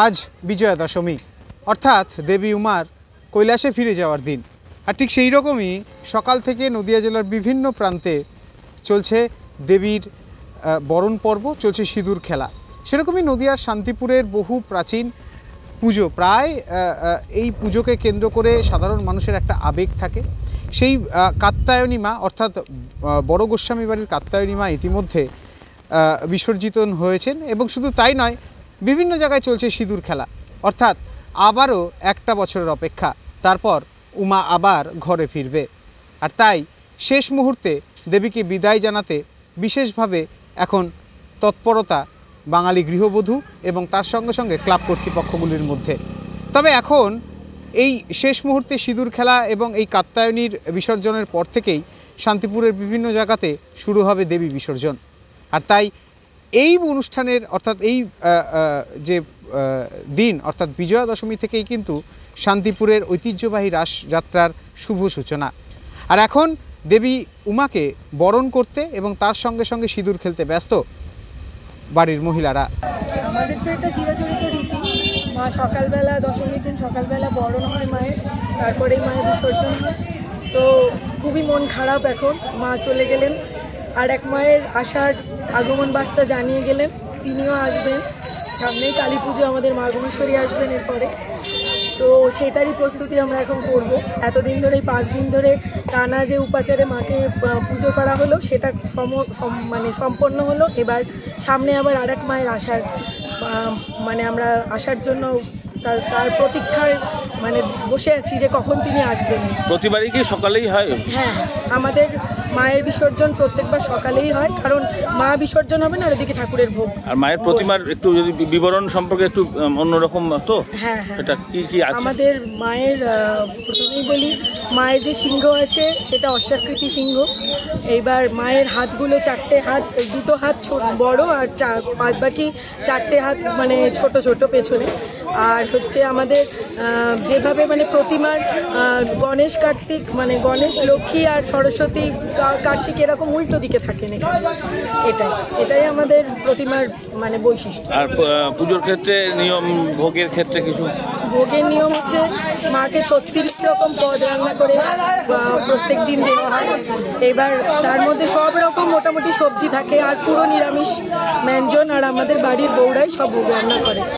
আজ বিজয়া দশমী অর্থাৎ দেবী উমার কৈলাসে ফিরে যাওয়ার দিন। আর ঠিক সেই রকমই সকাল থেকে নদিয়া জেলার বিভিন্ন প্রান্তে চলছে দেবীর বরণ পর্ব, চলছে সিঁদুর খেলা। সেরকমই নদিয়ার শান্তিপুরের বহু প্রাচীন পুজো, প্রায় এই পুজোকে কেন্দ্র করে সাধারণ মানুষের একটা আবেগ থাকে। সেই কাত্যায়নী মা অর্থাৎ বড় গোস্বামী বাড়ির কাত্যায়নী মা ইতিমধ্যে বিসর্জিত হয়েছেন এবং শুধু তাই নয়, বিভিন্ন জায়গায় চলছে সিঁদুর খেলা। অর্থাৎ আবারও একটা বছরের অপেক্ষা, তারপর উমা আবার ঘরে ফিরবে। আর তাই শেষ মুহূর্তে দেবীকে বিদায় জানাতে বিশেষভাবে এখন তৎপরতা বাঙালি গৃহবধূ এবং তার সঙ্গে সঙ্গে ক্লাব কর্তৃপক্ষগুলির মধ্যে। তবে এখন এই শেষ মুহূর্তে সিঁদুর খেলা এবং এই কাত্যায়নীর বিসর্জনের পর থেকেই শান্তিপুরের বিভিন্ন জায়গাতে শুরু হবে দেবী বিসর্জন। আর তাই এই অনুষ্ঠানের অর্থাৎ এই যে দিন অর্থাৎ বিজয়া দশমী থেকেই কিন্তু শান্তিপুরের ঐতিহ্যবাহী রাসযাত্রার শুভ সূচনা। আর এখন দেবী উমাকে বরণ করতে এবং তার সঙ্গে সঙ্গে সিঁদুর খেলতে ব্যস্ত বাড়ির মহিলারা। আমাদের তো এটা চিরাচরিত রীতি, মা সকালবেলা দশমীর দিন সকালবেলা বরণ হয় মায়ের, তারপরেই মায়ের বিসর্জন হয়। তো খুবই মন খারাপ, এখন মা চলে গেলেন। আর এক মায়ের আসার আগমন বার্তা জানিয়ে গেলেন, তিনিও আসবেন। সামনেই কালী পুজো, আমাদের মা গুণেশ্বরী আসবেন এরপরে। তো সেটারই প্রস্তুতি আমরা এখন করব। এতদিন ধরে 5 দিন ধরে টানা যে উপাচারে মাকে পুজো করা হলো সেটা সম্পন্ন হলো। এবার সামনে আবার আরেক মায়ের আসার আমরা আসার জন্য তার প্রতীক্ষায় বসে আছি যে কখন তিনি আসবেন। প্রতিবারই কি সকালেই হয়? হ্যাঁ, আমাদের মায়ের বিসর্জন প্রত্যেকবার সকালেই হয়, কারণ মা বিসর্জন হবে না, আর ওদিকে ঠাকুরের ভোগ। আর মায়ের প্রতিমার একটু যদি বিবরণ সম্পর্কে একটু অন্যরকম তো। হ্যাঁ, এটা কি কি আছে? আমাদের মায়ের প্রথমেই বলি, মায়ের যে সিংহ আছে সেটা অশ্বাকৃতি সিংহ। এইবার মায়ের হাতগুলো 4টে হাত, 2টো হাত বড় আর বাকি 4টে হাত ছোট ছোট পেছনে। আর হচ্ছে আমাদের যেভাবে প্রতিমার গণেশ কার্তিক গণেশ লক্ষ্মী আর সরস্বতী কার্তিক এরকম উল্টো দিকে থাকেন, এটাই আমাদের প্রতিমার বৈশিষ্ট্য। আর পুজোর ক্ষেত্রে নিয়ম, ভোগের ক্ষেত্রে কিছু? ভোগের নিয়ম হচ্ছে মাকে 36 রকম পদ রান্না করে প্রত্যেক দিন দেওয়া হয়। এবার তার মধ্যে সব রকম মোটামুটি সবজি থাকে আর পুরো নিরামিষ ব্যঞ্জন, আর আমাদের বাড়ির বউরাই সব ভোগ রান্না করে।